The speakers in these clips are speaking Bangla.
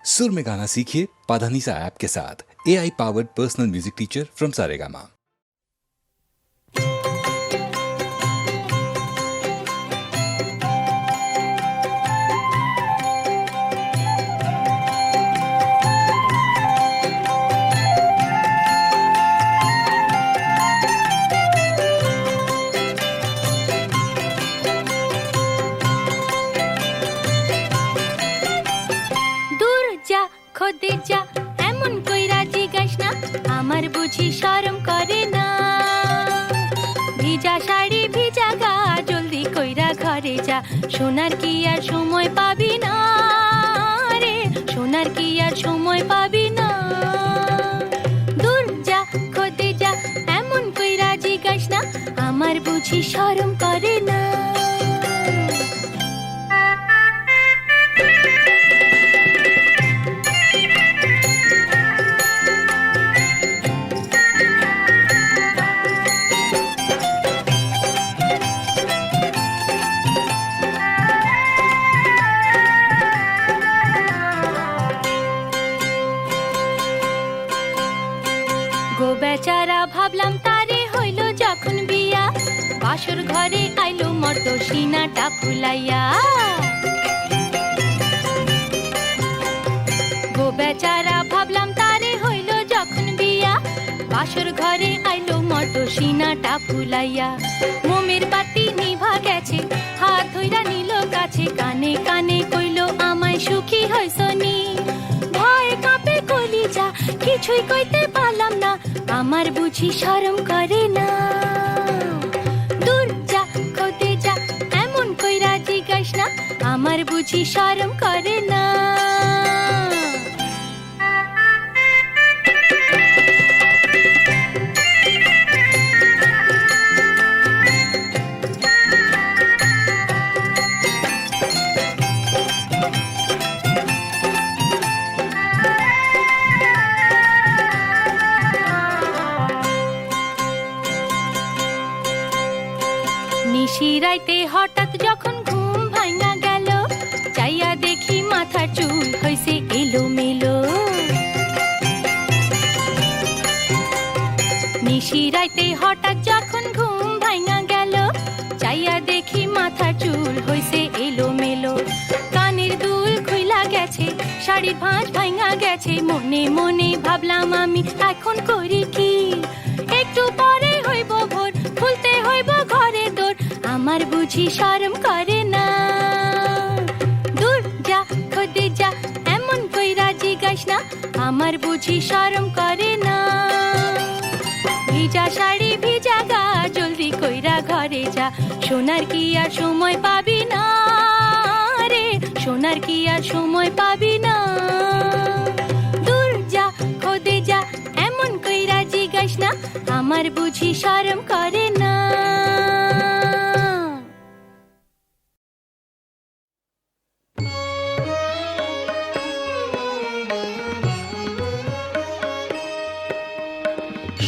सुर में गाना सीखिए पाधानीसा ऐप के साथ। AI powered personal music teacher from Saregama. খোদে যা এমন কইরা জিজ্ঞাস না, আমার বুঝি শরম করে না। ভিজা শাড়ি ভিজা গা জলদি কইরা ঘরে যা, সোনার কি আর সময় পাবি না রে, সোনার কি আর সময় পাবি না। দূর যা খোদে যা এমন কইরা জিজ্ঞাস না, আমার বুঝি শরম করে না। বেচারা ভাবলাম তারে হইল যখন বিয়া, বাসর ঘরে আইলো মর্দ সিনাটা ফুলাইয়া। গো বেচারা ভাবলাম তারে হইল যখন বিয়া, বাসর ঘরে আইলো মর্দ সিনাটা ফুলাইয়া। মোমের বাতি নিভা গেছে, হাত ধইরা নিল কাছে, কানে কানে কইল আমায় সুখী হইছনি। ভয়ে কাঁপে কলিজা কিছুই কইতে পারলাম না, আমার বুঝি শরম করে না। দূর যা খোদে যা এমন কইরা জিজ্ঞাস না, আমার বুঝি শরম করে না। নিশিরাইতে হঠাৎ যখন ঘুম ভাঙা গেল, চাইয়া দেখি মাথার চুল হইছে এলোমেলো। নিশিরাইতে হঠাৎ যখন ঘুম ভাঙা গেল, চাইয়া দেখি মাথার চুল হইছে এলোমেলো। কানের দুল খুইলা গেছে, শাড়ির ভাঁজ ভাঙা গেছে, মনে মনে ভাবলাম আমি এখন করি কি। একটু পরে হইব ভোর, খুলতে হইব ঘরে দোর, আমার বুঝি শরম করে না। দূর যা খোদে যা এমন কইরা জিজ্ঞাস না, আমার বুঝি শরম করে না। ভিজা শাড়ি ভিজা গা জলদি কইরা ঘরে যা, সোনার কি আর সময় পাবি না রে, সোনার কি আর সময় পাবি না। দূর যা খোদে যা এমন কইরা জিজ্ঞাস না, আমার বুঝি শরম করে না।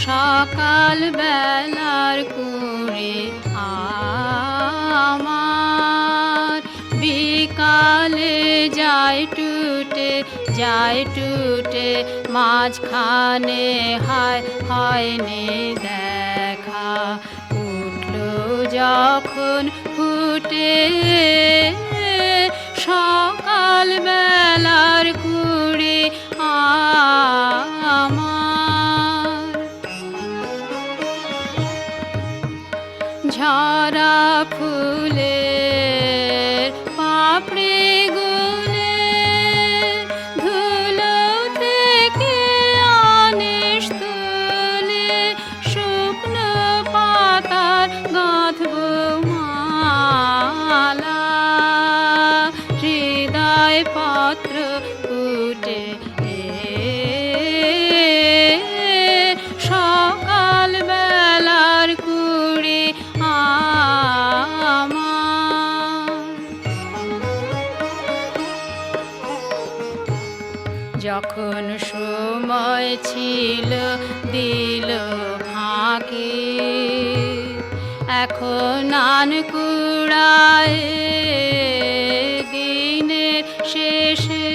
সকাল বেলার কুঁড়ে আমার, বিকালে যায় টুটে মাঝখানে হয়নি দেখা। উঠল যখন ফুটে সকাল বেলার কুঁড়ে আমার, ঝরা ফুলের পাপড়ি গুলে ধুলো থেকে আনিস তুলে, শুকনো পাতার গাঁথব মালা, হৃদয় পত্র ফুটে সকাল বেলার কুড়ি আমার। যখন সময় ছিল দিল ফাঁকি, এখন আন কুড়ায় দিনের শেষে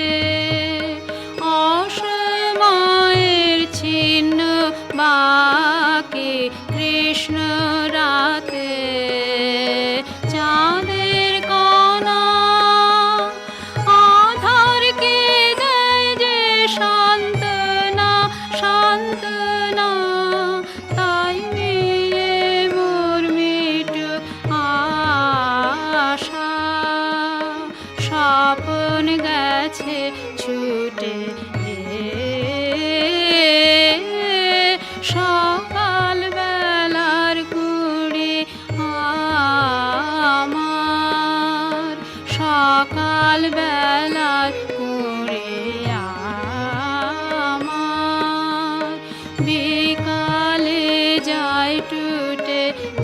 ছুটে সকাল বেলার কুড়ি আমার, সকাল বেলার কুড়ি আমার, বিকালে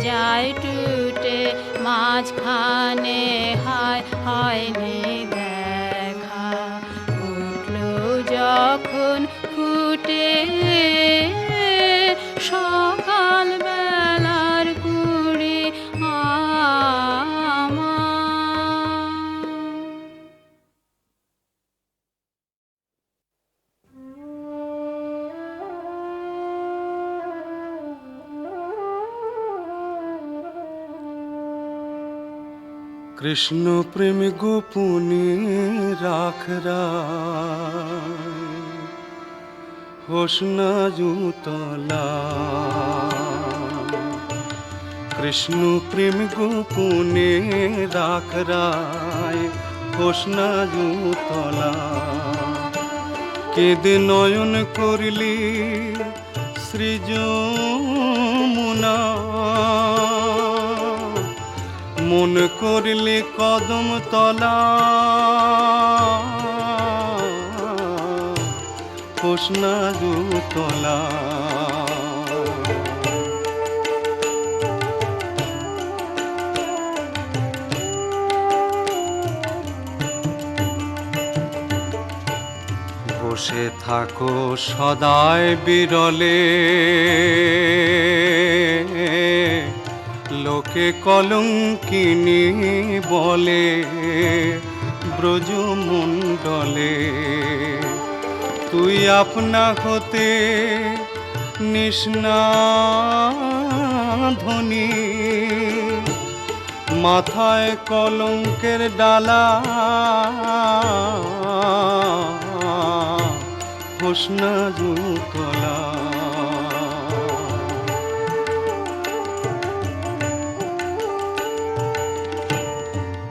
যায় টুটে মাঝখানে হয়নি দেখা, উঠলো যখন ফুটে সকাল বেলার কুড়ি আমার। কৃষ্ণ প্রেম গোপনে রাখরা হোসনা জুতলা, কৃষ্ণ প্রেম গোপনে রাখরায় হোসনা জুতলা, কেঁদে নয়ন করলি সৃজমুনা, মন করলে কদম তলা, হোসনা জুতলা। বসে থাকো সদায় বিরলে, লোকে কলঙ্কিনী বলে ব্রজমণ্ডলে, তুই আপনা হতে নিষ্ণা ধ্বনি, মাথায় কলঙ্কের ডালা, হোসনা জুতলা।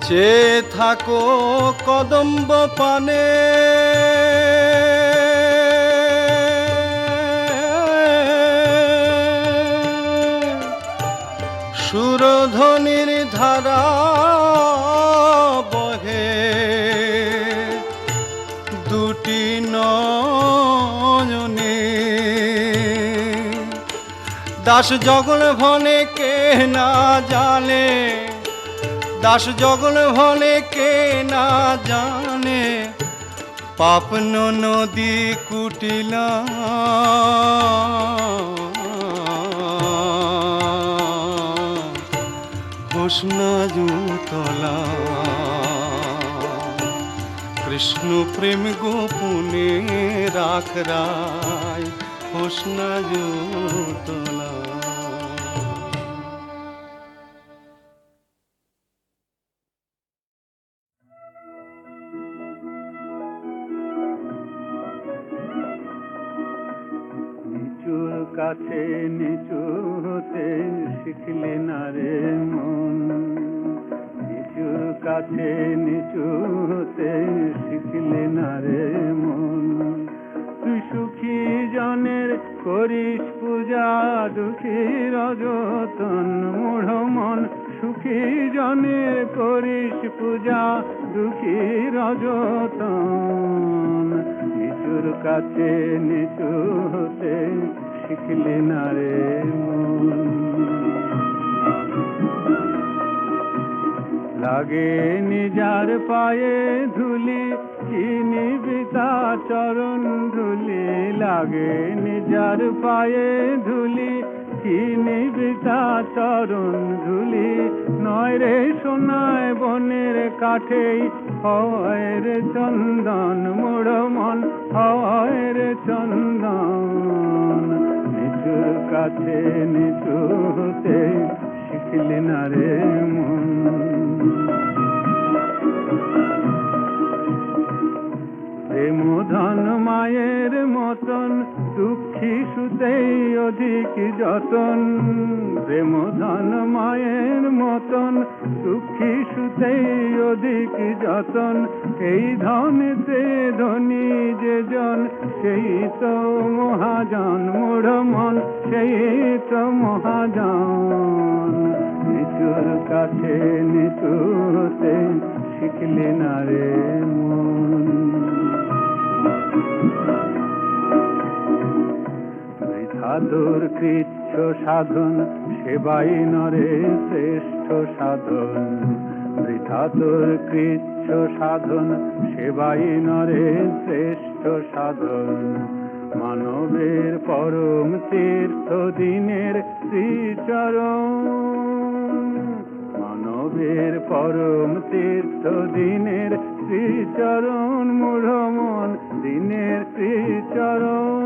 চেয়ে থাকো কদম্ব পানে, সুরধ্বনির ধারা বহে, দুটি নয়নে দাস জগন ভনে কে না জানে, দাস জগন ভনে কে না জানে, পাপন নদী কুটিলা, হোসনা জুতলা। কৃষ্ণ প্রেম গোপনে রাখরায় হোসনা জুতলা। নিচুর কাছে নিচু হতে শিখলে না রে মন, নিচুর কাছে নিচু হতে শিখলে না রে মন, তুই সুখী জনের করিস পূজা, দুঃখী রজতন মূঢ় মন, সুখী জনের করিস পূজা, দুঃখী রজতন, নিচুর কাছে নিচু হতে শিখলে না রে মন। লাগে নিজার পায়ে ধুলি, চিনিবি তার চরণ ধুলি, লাগে নিজার পায়ে ধুলি, চিনিবি তার চরণ ধুলি, নয় রে সোনায় বনের কাঠেই হয় রে চন্দন, মোড় মন হয় রে চন্দন, নিচুর কাছে নিচু হতে শিখলি না রে মন। প্রেম ধন মায়ের মতন, দুঃখী সুতেই অধিক যতন। প্রেম ধন মায়ের মতন, দুঃখী সুতেই অধিক যতন। এই ধনেতে ধনী যে জন, সেই তো মহাজন মোর মন, সেই তো মহাজন। নিচুর কাছে নিচু হতে শিখলে না রে মন। বৃথাদুর কৃচ্ছ সাধন, সেবাই নরে শ্রেষ্ঠ সাধন। বৃথাদুর কৃচ্ছ সাধন, সেবাই নরে শ্রেষ্ঠ সাধন। মানবের পরম তীর্থ দিনের শ্রীচরণ। মানবের পরম তীর্থ দিনের শ্রীচরণ, মূঢ় মন দিনের শ্রীচরণ।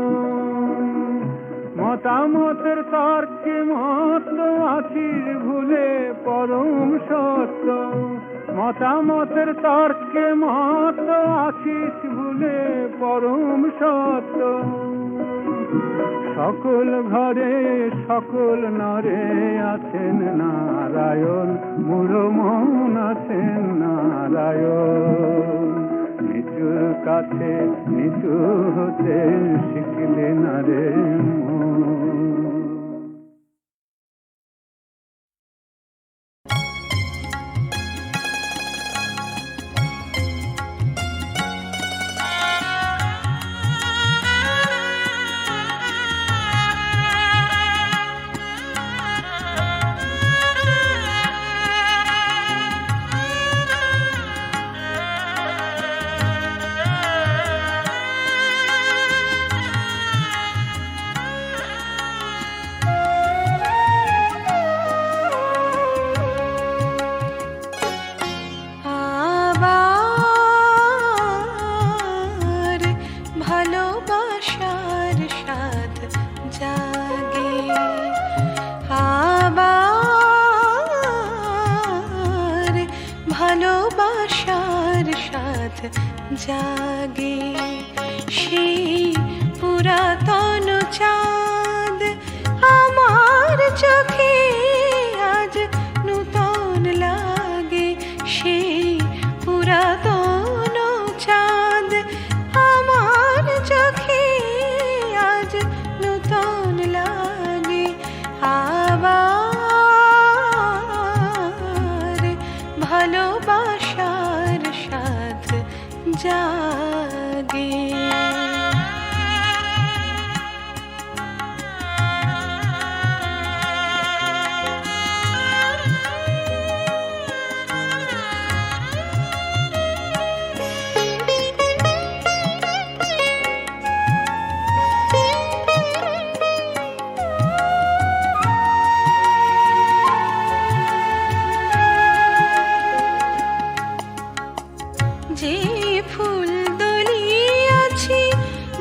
মতামতের তর্কে মত আছিস ভুলে পরম সত্য। মতামতের তর্কে মত আছিস ভুলে পরম সত্য। সকল ঘরে সকল নরে আছেন নারায়ণ, মূঢ় মন আছেন নারায়ণ। নিচুর কাছে নিচু হতে শিখলে না রে মন। ভালোবাসার স্বাদ জাগে, সেই পুরাতন চাঁদ আমার চোখে আজ নূতন লাগে। সেই পুরাতন চাঁদ আমার চোখে আজ নূতন লাগে। আবার ভালোবাসার স্বাদ জাগে। যে ফুল দলিয়াছি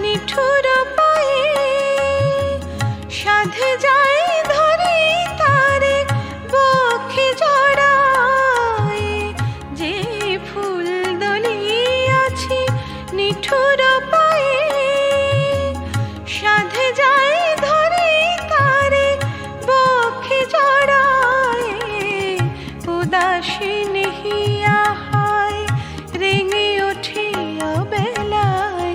নিঠুর পায়ে, সাধে যাই ধরি তারে বক্ষে জড়ায়। যে ফুল দলিয়াছি নিঠুর পায়ে, সাধে যাই ধরি তারে বক্ষে জড়ায়। উদাসীন হিয়া হায় রেঙে ওঠে অবেলায়,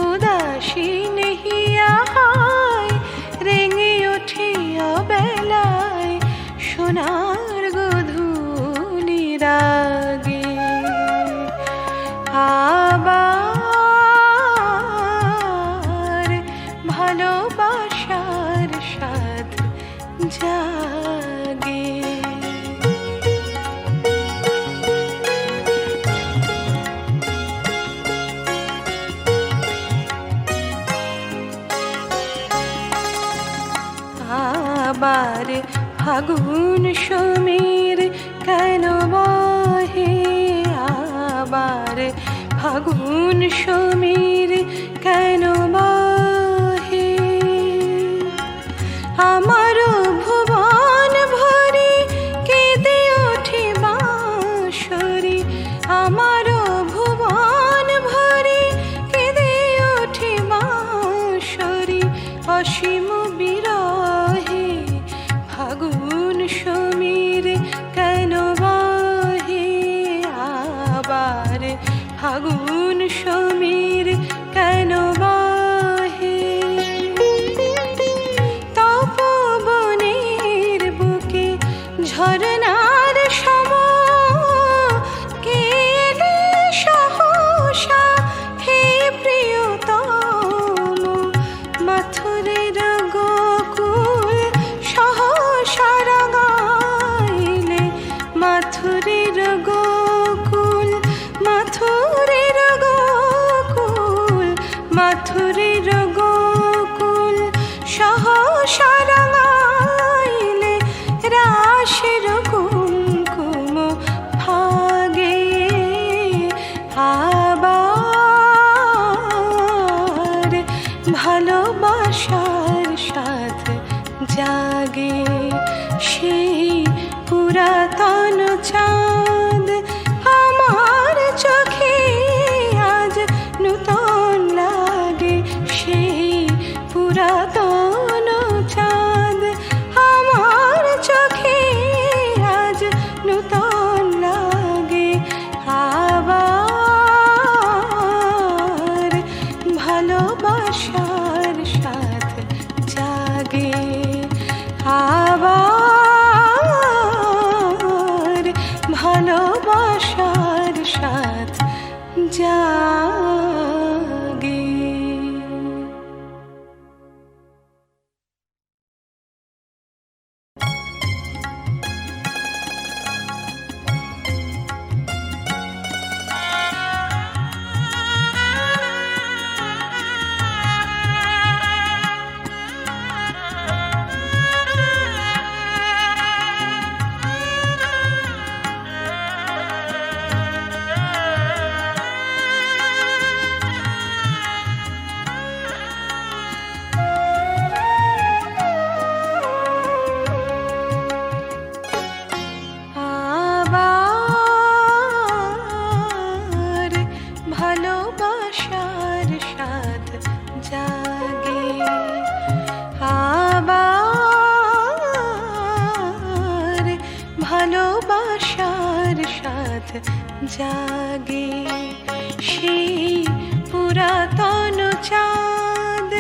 উদাসীন হিয়া হায় রেঙে ওঠে অবেলায়। সোনার গোধূলি রাগে আবার ভালোবাসার স্বাদ জাগে। আবার ফাগুন সমীর কেন বহে, আবার ফাগুন সমীর কেন বহে। আমারও ভুবন ভরে কেঁদে ওঠে বাঁশরি, আমারও ভুবন ভরে কেঁদে ওঠে মাথুরের গোকুল সহসা রাঙাইলে রাশের কুমকুম ভাগে আবার ভালোবাসার সাথ জাগে সেই পুরাতন চাঁদ আমার চোখে আজ নূতন লাগে সেই পুরাতন চাঁদ আমার চোখে আজ নূতন লাগে আবার ভালোবাসার সাথ জাগে আবার ভালোবাসার সাথ জাগে। আবার ভালোবাসার সাথ জাগে আবার ভালোবাসার সাথ জাগে সেই পুরাতন চাঁদ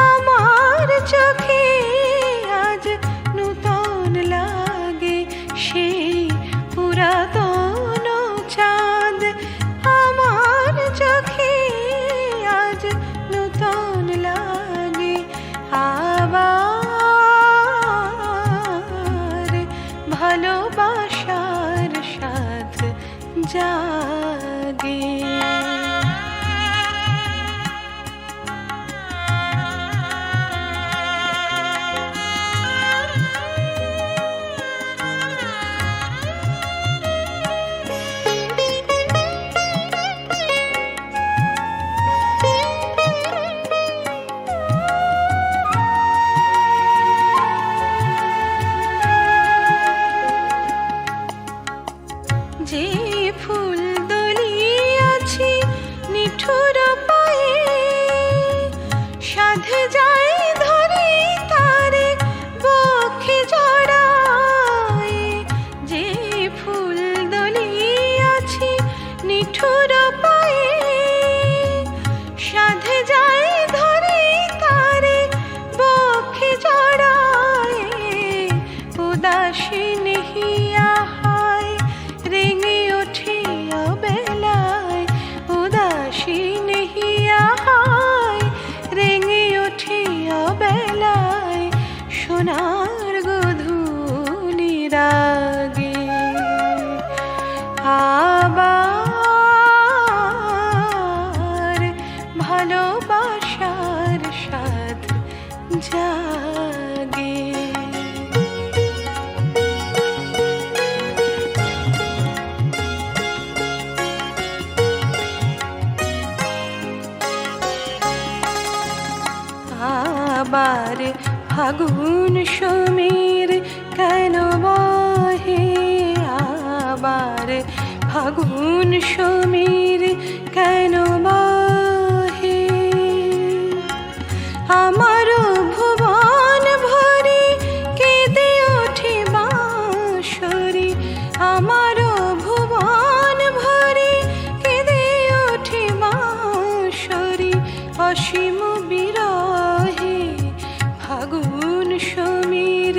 আমার চোখে আজ নূতন লাগে সেই পুরাতন চাঁদ আমার চোখে আজ নূতন লাগে আবার ভালোবাসার সাথ জাগে। যে ফুল দলিয়াছি নিঠুর পায়ে সাধে যাই ধরি তারে বক্ষে জড়ায় যে ফুল দলিয়াছি নিঠুর পায়ে সাধে যাই ধরি তারে বক্ষে জড়ায় উদাসীন হিয়া হায় রেঙে ওঠে অবেলায় উদাসীন হিয়া হায় রেঙে ওঠে অবেলায় সোনার গোধূলি রাগে আবার ভালোবাসার সাথ জাগে। আবার ফাগুন সমীর কেন বহে আবার ফাগুন সমীর কেন বহে আমারও ভুবন ভরে কেঁদে ওঠে বাঁশরি আমারও ভুবন ভরে কেঁদে ওঠে বাঁশরি অসীম বিরহে ফাগুন সমীর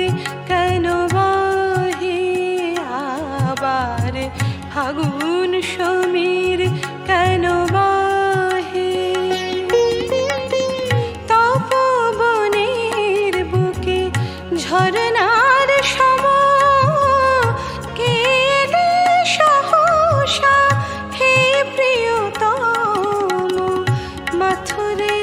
কেন বহে আবার ফাগুন সমীর কেন বহে তপবনের বুকে ঝরনার সম কেলে সহসা হে প্রিয়তম মাথুরে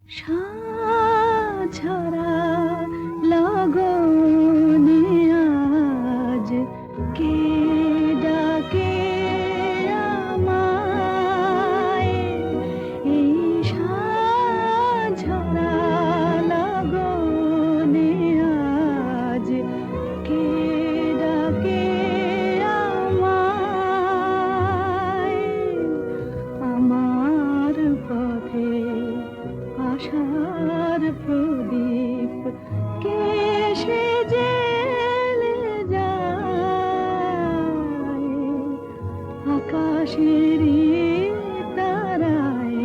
সাঝরা লগনে আজ কে ডাকে আমায়, এই সাঝরা লগনে আজ কে ডাকে আমায়, আমার পথে আশার প্রদীপ কে সে জেলে যায়, আকাশের তারায়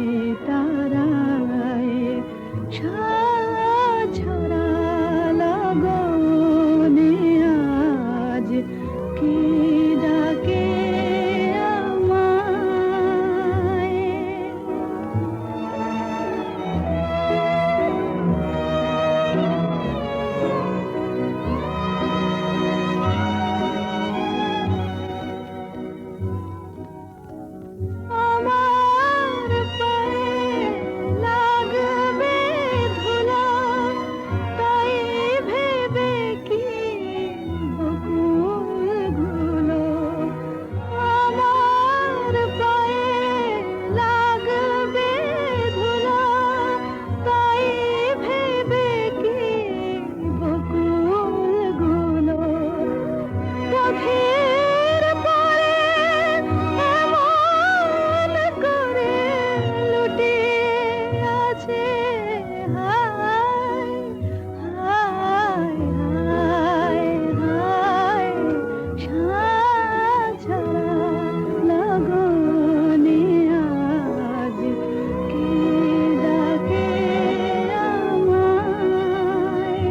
তারায় সাঝরা লগনে আজ কে ডাকে আমায়। আমার পায়ে লাগবে ধুলা, তাই ভেবে কি বকুলগুলো, আমার পায়ে লাগবে ধুলা, তাই ভেবে কি বকুলগুলো পথের পরে এমন করে লুটিয়ে আছে, হায় হায় হায় হায়, সাঝরা লগনে আজ কে ডাকে আমায়।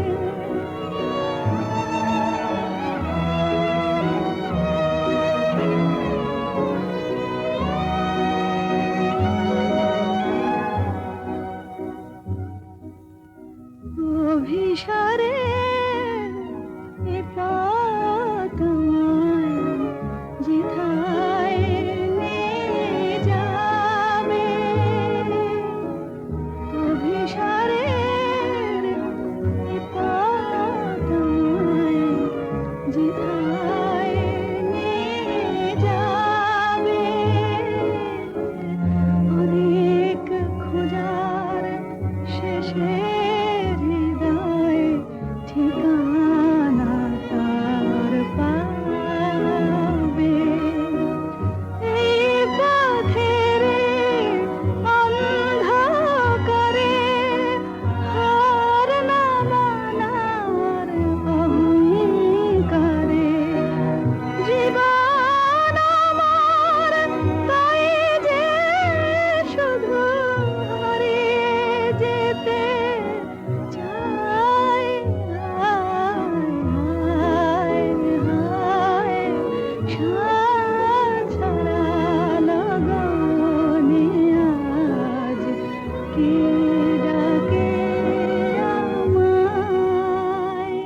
অভিসারে এ পথ আমায় যেথায় নিয়ে যাবে, অভিসারে এ পথ আমায় যেথায় নিয়ে যাবে, অনেক খোঁজার শেষে হৃদয় ঠিকানা তার পাবে, এই পথের অন্ধকারে হার না মানার অহংকারে, জীবন আমার তাই যে শুধু হারিয়ে যেতে চাই, হায় হায় হায়, সাঝরা লগনে আজ কে ডাকে আমায়।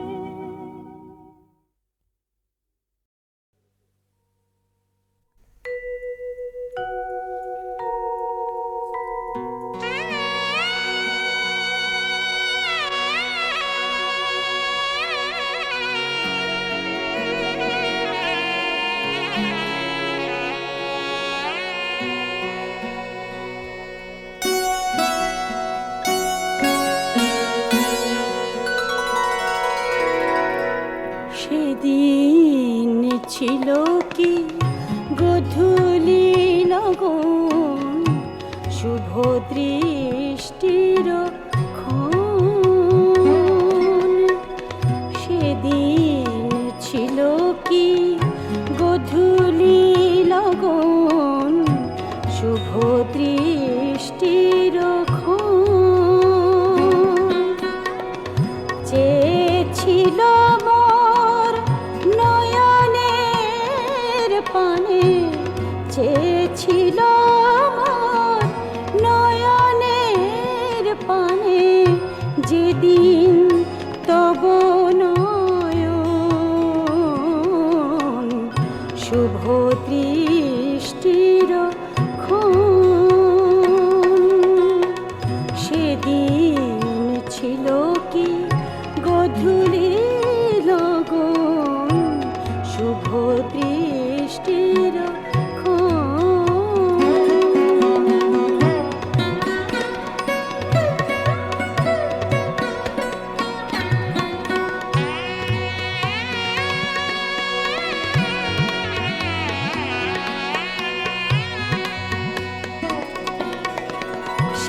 সেদিন ছিল কি গধূলি লগন, শুভ দৃষ্টির ক্ষণ, সেদিন ছিল কি গধূলি লগন, শুভ দৃষ্টির ক্ষণ, চেয়েছিল মোর নয়নের পানে, চেয়েছিল মোর নয়নের পানে, যেদিন তব নয়ন শুভ দৃষ্টির ক্ষণ, সেদিন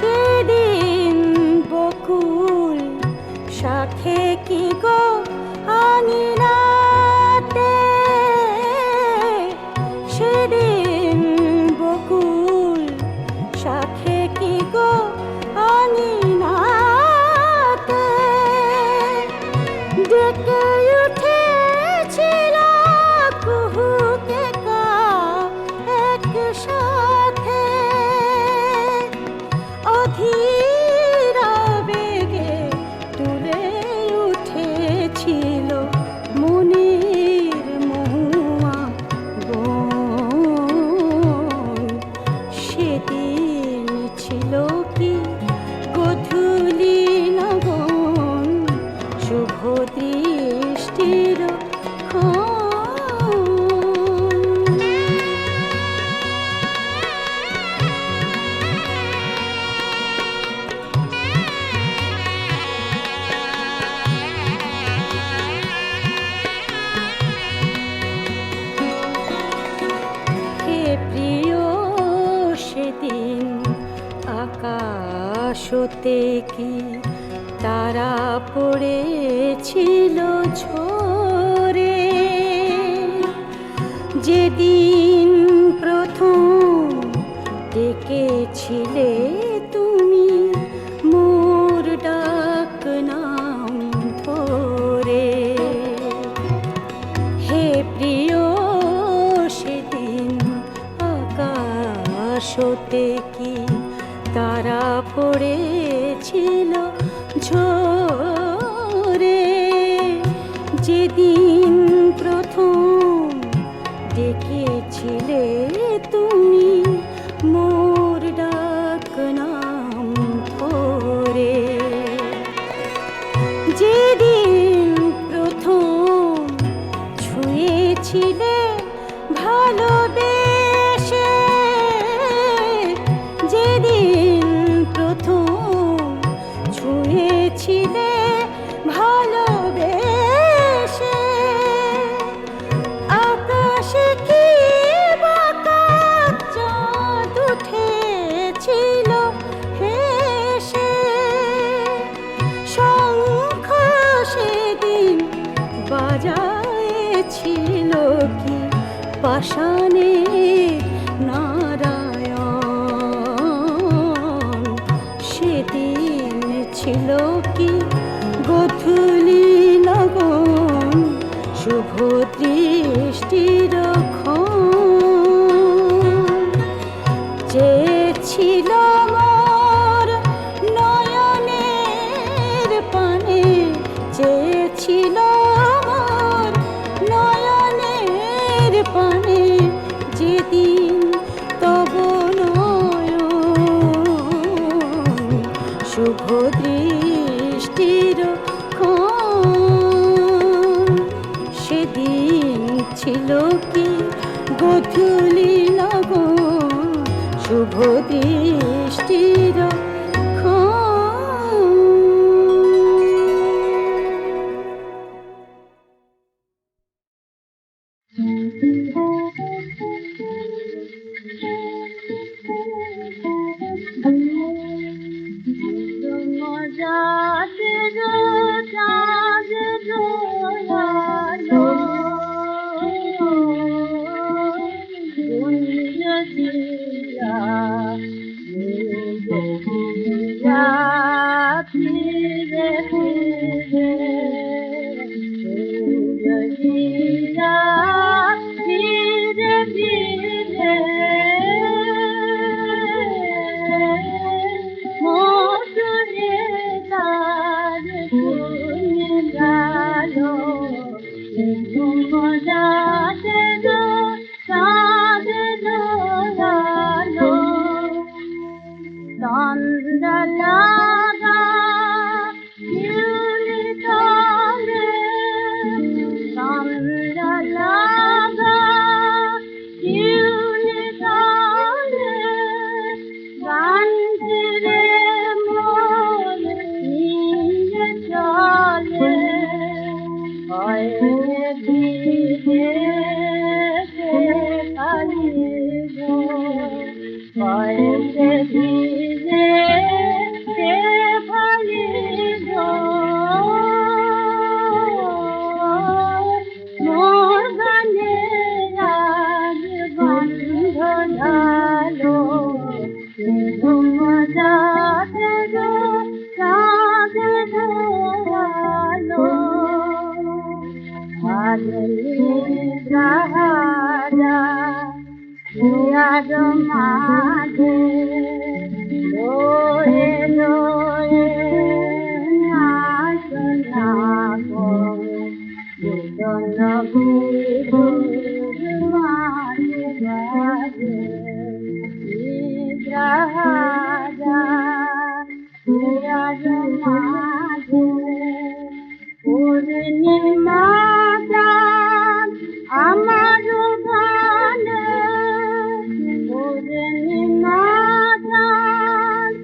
সেদিন বকুল শাখে কি গো আঙিনাতে, সেদিন বকুল শাখে কি গো আঙিনাতে ডেকে উঠেছিল কুহুকে কা একসাথে, অধীর বেগে তুলে উঠেছিল মনের মহুয়া বন। সেদিন ছিল কি গধূলি লগন, শুভ দৃষ্টির ক্ষণ। হে প্রিয় সেদিন আকাশতে কি তারা পড়েছিল ঝরে, যেদিন প্রথম ডেকেছিলে তুমি মোর ডাক নাম ধরে। হে প্রিয় সেদিন আকাশতে কি তারা পড়েছিল ঝরে, যেদিন প্রথম ডেকেছিলে তুমি মোর ডাক নাম ধরে। যেদিন প্রথম ছুঁয়েছিলে ভালোবেসে, যেদিন প্রথম ছুঁয়েছিলে ভালোবেসে, আকাশে কি বাঁকা চাঁদ উঠেছিল হেসে, শঙ্খ সেদিন বাজায়েছিল কি পাষাণে নারায়ণ। সেদিন ছিল কি গধূলি লগন, শুভ দৃষ্টির ক্ষণ। চেয়েছিল মোর নয়নের পানে, চেয়েছিল মোর নয়নের পানে, যেদিন তব নয়ন শুভ দৃষ্টির ক্ষণ। সেদিন ছিল কি গধূলি লগন, শুভ দৃষ্টির ক্ষণ। Bye. ভিজে সে ফলে মোর গানে রাগ বন্ধ ঢালো মজাতে রাগ ঢালো সাহারা ইয়াদ মাঝে রয়ে রয়ে আসনা গো বেদন বুঝুর মাঝে বাজে নিদ্রাহারা ইয়াদ মাঝে পূর্ণিমা চাঁদ আমার গানে পূর্ণিমা চাঁদ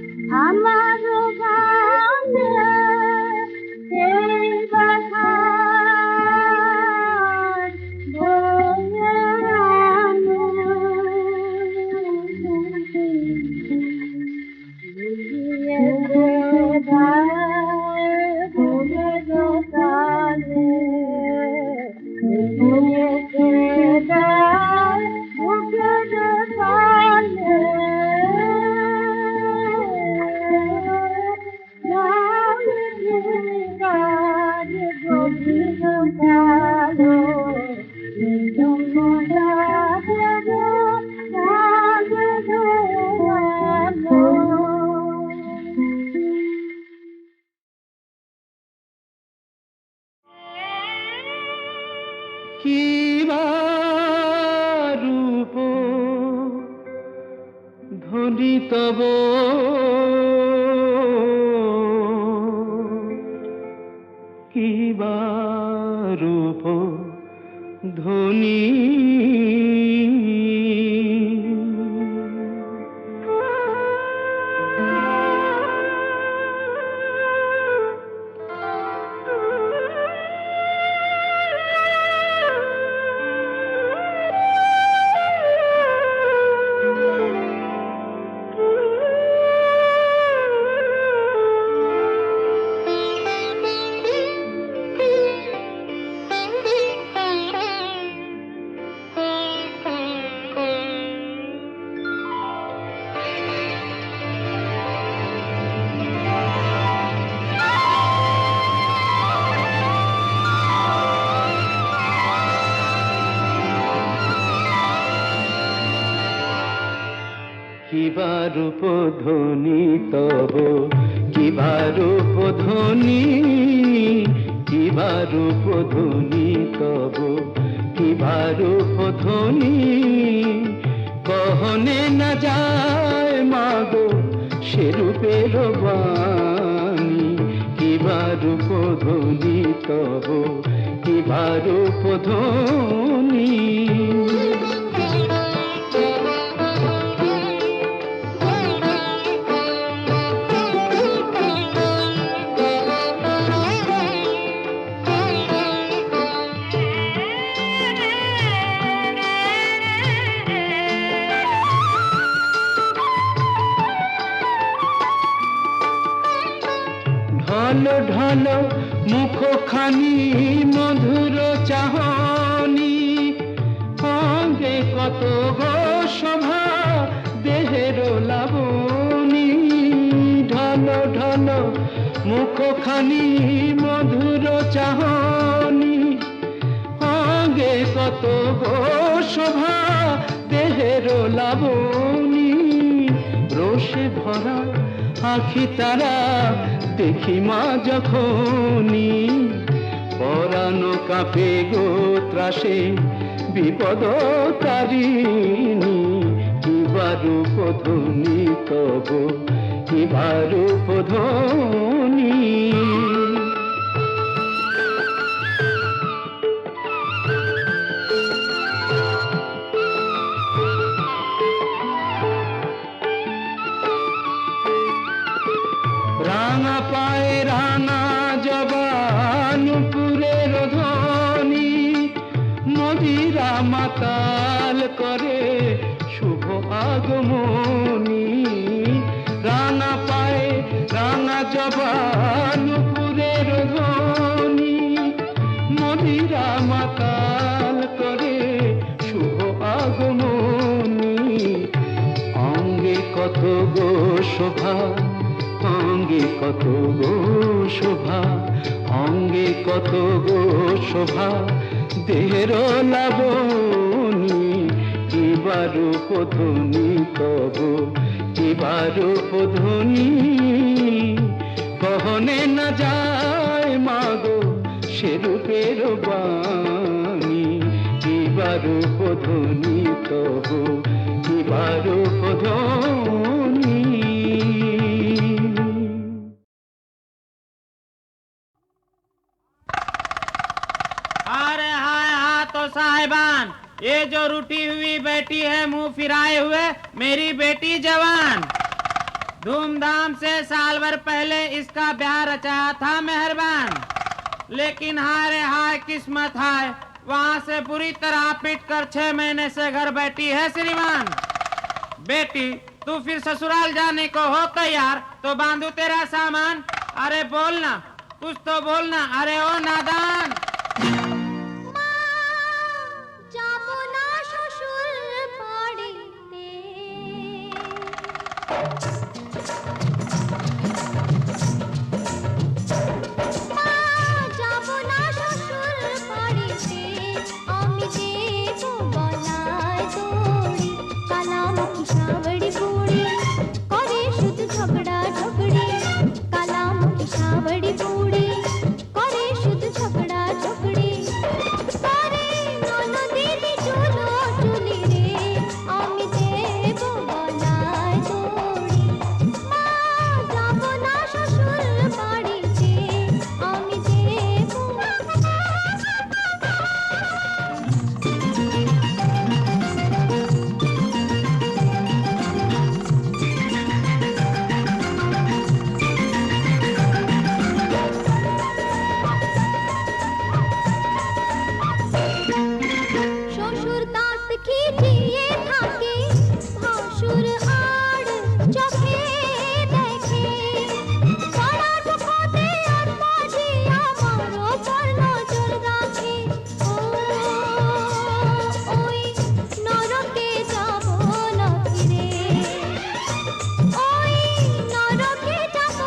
আমার গানে সেই বাধার বয়ে আনো বুঝিয়ে কি রূপ ধ্বনি তব কি রূপ ধ্বনি রূপ ধ্বনি তব কিবা রূপ ধ্বনি কিবা রূপ ধ্বনি তব কিবা রূপ ধ্বনি কহনে না যায় মাগো সে রূপের বাণী কিবা রূপ ধ্বনি তব কিবা রূপ ধ্বনি ঢল ঢল মুখখানি মধুর চাহনি অঙ্গে কত গো শোভা দেহের লাবণী ঢল ঢল মুখখানি মধুর চাহনি অঙ্গে কত গো শোভা দেহের লাবণী রোষে ভরা আখি তারা দেখি মা যখনি পরানো কাঁপে গো ত্রাসে বিপদ তারিণী কিবা রূপ ধ্বনি তব কিবা রূপ ধ্বনি রাঙা পায়ে রাঙা জবানপুরের ধ্বনি মদিরা মাতাল করে শুভ আগমনী, রাঙা পায়ে রাঙা জবান পুরের ধ্বনি, মদিরা মাতাল করে শুভ আগমনী। অঙ্গে কত গো শোভা, অঙ্গে কত গো শোভা, অঙ্গে কত গো শোভা, দেহের লাবণী। এবার উপধ্বনি তব, এবার উপধ্বনি, কহনে না যায় মাগো সেরূপের বাণী। এবার উপধ্বনি তব, এবার উপধ্বনি। अरे हाय हाँ तो साहिबान, ये जो रूठी हुई बेटी है मुंह फिराए हुए, मेरी बेटी जवान। धूमधाम से साल भर पहले इसका ब्याह रचाया था मेहरबान, लेकिन हाय रे हाय किस्मत हाय, वहाँ से बुरी तरह पिट कर 6 महीने से घर बैठी है श्रीमान। बेटी तू फिर ससुराल जाने को हो तैयार तो बांधू तेरा सामान। अरे बोलना, कुछ तो बोलना, अरे ओ नादान। যাবো না শ্বশুর বাড়িতে, মা যাবো না শ্বশুর বাড়িতে, আমি দেবো গলায় দড়ি, কালামুখী শাবড়ি বুড়ি করে শুধু ঝগড়া ঝগড়ি, কালামুখী শাবড়ি বুড়ি করে শুধু ঝগড়া ঝগড়ি। করে ননদিনী চুলো চুলি রে, আমি দেবো গলায় দড়ি, মা যাবো না শ্বশুর বাড়িতে, আমি দেবো। শ্বশুর দাঁত খিচিয়ে থাকে, ভাসুর আর চোখে দেখে, পাড়া ঢুকতে আর মাঝি আমারও পর নজর রাখে। ওই নরকে যাব না ফিরে, ওই নরকে যাব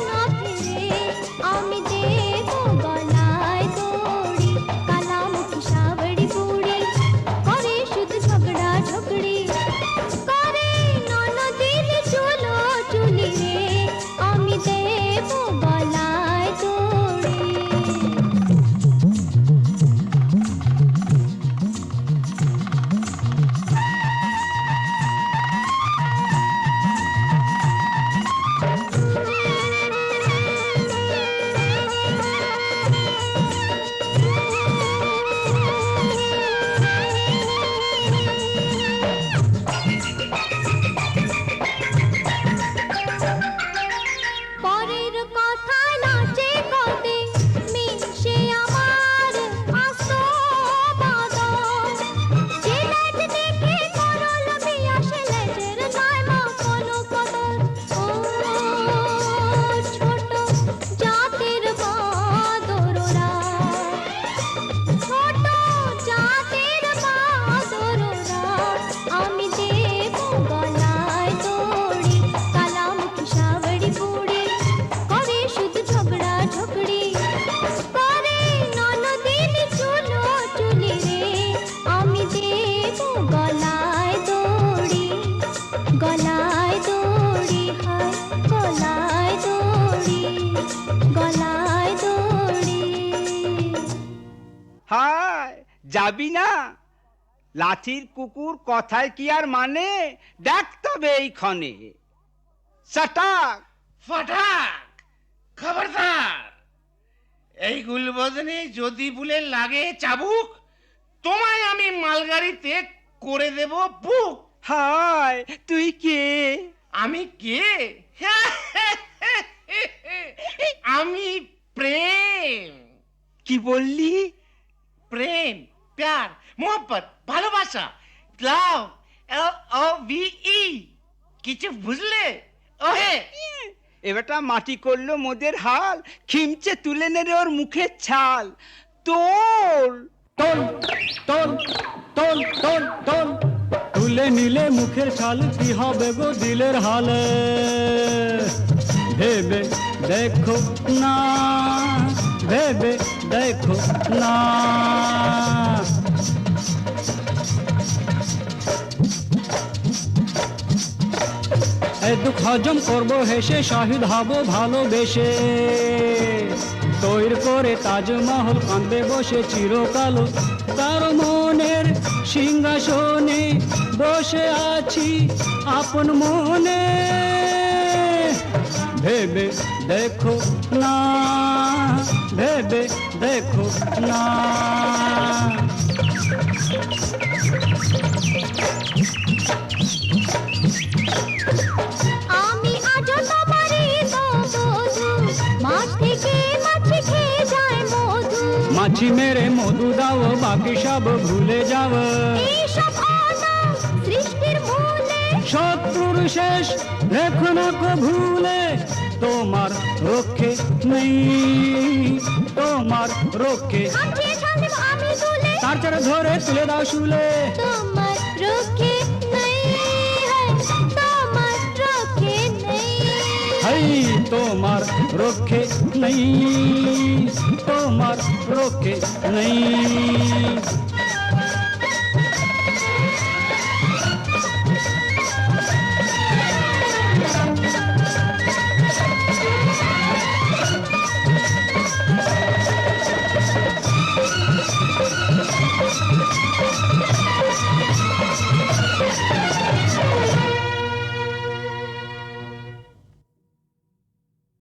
না ফিরে, আমি দেবো গলায় দড়ি, কালামুখী শাবড়ি বুড়ি করে শুধু ঝগড়া ঝগড়ি, করে ননদিনী চুলো চুলি রে, আমি দেবো গলায় দড়ি। পরের কথায় নাচে কতে মিশে আমার আস্ত বাদন, সিলেট দেখে করল বিয়া সিলেটের নয় মা কোনো কদর। ও ছোট জাতের বাদররা, ছোট জাতের বাদররা, আমি দেবো গলায় দড়ি, কালামুখী শাবড়ি বুড়ি করে শুধু ঝগড়া ঝগড়ি, করে ননদিনী চুলো চুলি রে, আমি দেবো গলায় দড়ি, গলায় দড়ি, হায় গলায় দড়ি, গলায় দড়ি। হায় যাবি না? লাঠির কুকুর কথায় কি আর মানে? দেখ তবে এইখানে চাটাক ফটাক, খবরদার! এই গুলবদনে যদি বলে লাগে চাবুক, তোমায় আমি মালগাড়িতে করে দেব বুক। হায় তুই কে? আমি কে? আমি প্রেম। কি বললি? প্রেম, প্যার, মোহব্বত, ভালোবাসা, লাভ, LOVE কিছু বুঝলে ওহে এবারটা মাটি করলো মোদের হাল, খিমচে তুলে নেড়ে ওর মুখের ছাল। তোল তোল তোল তোল তোল তোল তুলে নিলে মুখের ছাল, কি হবে গো দিলের হালে? ভেবে দেখো না, ভেবে দেখো না। এই দুঃখ হজম করবো হেসে, শহীদ হব ভালোবেসে। তৈরি করে তাজমহল কাঁদবে বসে চিরকাল, তার মনের সিংহাসনে বসে আছি আপন মনে। ভেবে দেখো না, ভেবে দেখো না। আমি আজও তোমারই তো বধূ, মাছ থেকে মাছি খেয়ে যায় মধু। মাছি মেরে মধু দাও, বাকি সব ভুলে যাও। এইসব অনাম সৃষ্টির মূলে, শত্রুর শেষ রেখো না কো ভুলে। তোমার রক্ষে নেই, তোমার রক্ষে খামচিয়ে ছাল দেব আমি তুলে। তার চড়ে ধরে তুলে দাও শুলে। তোমার রক্ষে নেই, তোমার রক্ষে নেই। হাই তোমার রক্ষে নেই, তোমার রক্ষে নেই।